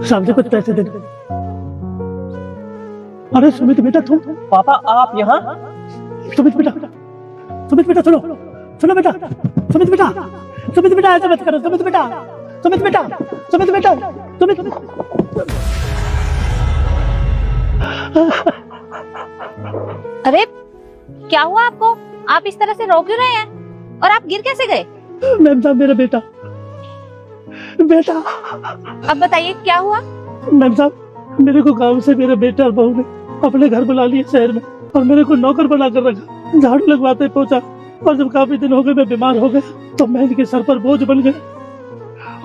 सामने कुछ पैसे दे दो। अरे सुमित बेटा तुम। पापा आप यहाँ? सुमित बेटा सुनो सुनो बेटा, सुमित बेटा ऐसा मत करो, सुमित बेटा अरे क्या हुआ आपको? आप इस तरह से रो क्यों रहे हैं? और आप गिर कैसे गए? मैम साहब मेरा बेटा। अब बताइए क्या हुआ? मैम साहब मेरे को गांव से मेरे बेटे और बहू ने अपने घर बुला लिया शहर में, और मेरे को नौकर बना कर रखा, झाड़ू लगवाते पहुंचा। और जब काफी दिन हो गए मैं बीमार हो गया तो मैं इनके सर पर बोझ बन गया,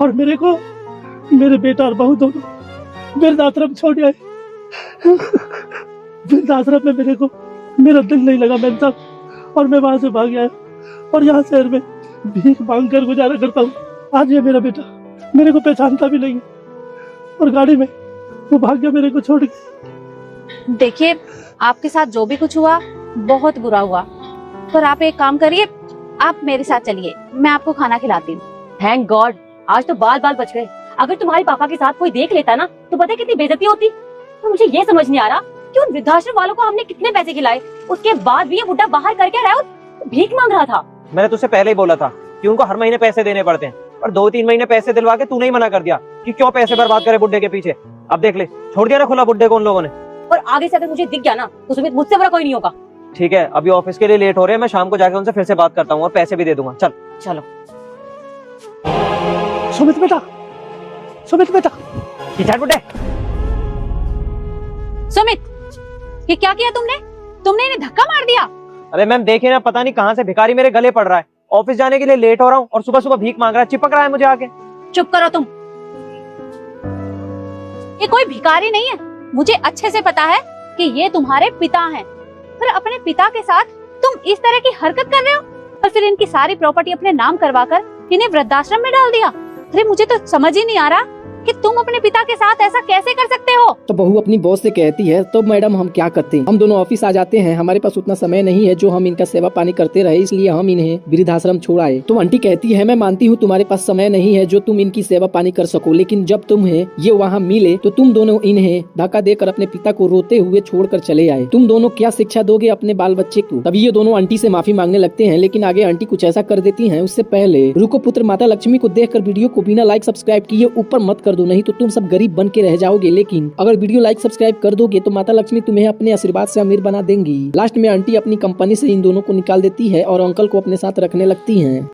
और मेरे को मेरे बेटा और बहू दोनों वृद्धाश्रम छोड़ आए। वृद्धाश्रम में मेरे को मेरा दिल नहीं लगा मैम साहब, और मैं वहां से भाग आया और यहाँ शहर में भीख मांग कर गुजारा करता हूँ। आज ये मेरा बेटा मेरे को पहचानता भी नहीं है, और गाड़ी में वो भाग गया मेरे को छोड़ के। देखिए आपके साथ जो भी कुछ हुआ बहुत बुरा हुआ, पर आप एक काम करिए, आप मेरे साथ चलिए, मैं आपको खाना खिलाती हूँ। थैंक गॉड, आज तो बाल बाल बच गए। अगर तुम्हारे पापा के साथ कोई देख लेता ना तो पता है कितनी बेइज्जती होती। तो मुझे ये समझ नहीं आ रहा कि उन वृद्धाश्रम वालों को हमने कितने पैसे खिलाए, उसके बाद भी ये बुड्ढा बाहर करके रहा, भीख मांग रहा था। मैंने तुझसे पहले ही बोला था कि उनको हर महीने पैसे देने पड़ते हैं, और 2-3 महीने पैसे दिलवा के तूने ही मना कर दिया कि क्यों पैसे बर्बाद करे बुड्ढे के पीछे। अब देख ले, छोड़ दिया ना खुला बुड्ढे को उन लोगों ने। और आगे से अगर मुझे दिख गया ना तो सुमित मुझसे बड़ा कोई नहीं होगा। ठीक है, अभी ऑफिस के लिए लेट हो रहे हैं, मैं शाम को जाके उनसे फिर से बात करता हूँ और पैसे भी दे दूंगा। चल चलो। सुमित बेटा बुड्ढे। सुमित ये क्या किया तुमने इन्हें धक्का मार दिया। अरे मैम देखिए ना, पता नहीं कहाँ से भिखारी मेरे गले पड़ रहा है। ऑफिस जाने के लिए लेट हो रहा हूँ और सुबह सुबह भीख मांग रहा है, चिपक रहा है मुझे आके। चुप करो तुम, ये कोई भिखारी नहीं है, मुझे अच्छे से पता है कि ये तुम्हारे पिता हैं। पर अपने पिता के साथ तुम इस तरह की हरकत कर रहे हो, और फिर इनकी सारी प्रॉपर्टी अपने नाम करवाकर इन्हें वृद्धाश्रम में डाल दिया। अरे मुझे तो समझ ही नहीं आ रहा कि तुम अपने पिता के साथ ऐसा कैसे कर सकते हो। तो बहू अपनी बॉस से कहती है तो मैडम हम क्या करते हैं, हम दोनों ऑफिस आ जाते हैं, हमारे पास उतना समय नहीं है जो हम इनका सेवा पानी करते रहे, इसलिए हम इन्हें वृद्धाश्रम छोड़ आए। तो आंटी कहती है मैं मानती हूँ तुम्हारे पास समय नहीं है जो तुम इनकी सेवा पानी कर सको, लेकिन जब तुम्हें ये वहाँ मिले तो तुम दोनों इन्हें धक्का देकर अपने पिता को रोते हुए छोड़कर चले आए। तुम दोनों क्या शिक्षा दोगे अपने बाल बच्चे को? तभी ये दोनों आंटी से माफी मांगने लगते हैं, लेकिन आगे आंटी कुछ ऐसा कर देती है। उससे पहले रुको पुत्र माता लक्ष्मी को देखकर वीडियो को बिना लाइक सब्सक्राइब किए ऊपर मत कर दो, नहीं तो तुम सब गरीब बन के रह जाओगे। लेकिन अगर वीडियो लाइक सब्सक्राइब कर दोगे तो माता लक्ष्मी तुम्हें अपने आशीर्वाद से अमीर बना देंगी। लास्ट में आंटी अपनी कंपनी से इन दोनों को निकाल देती है और अंकल को अपने साथ रखने लगती हैं।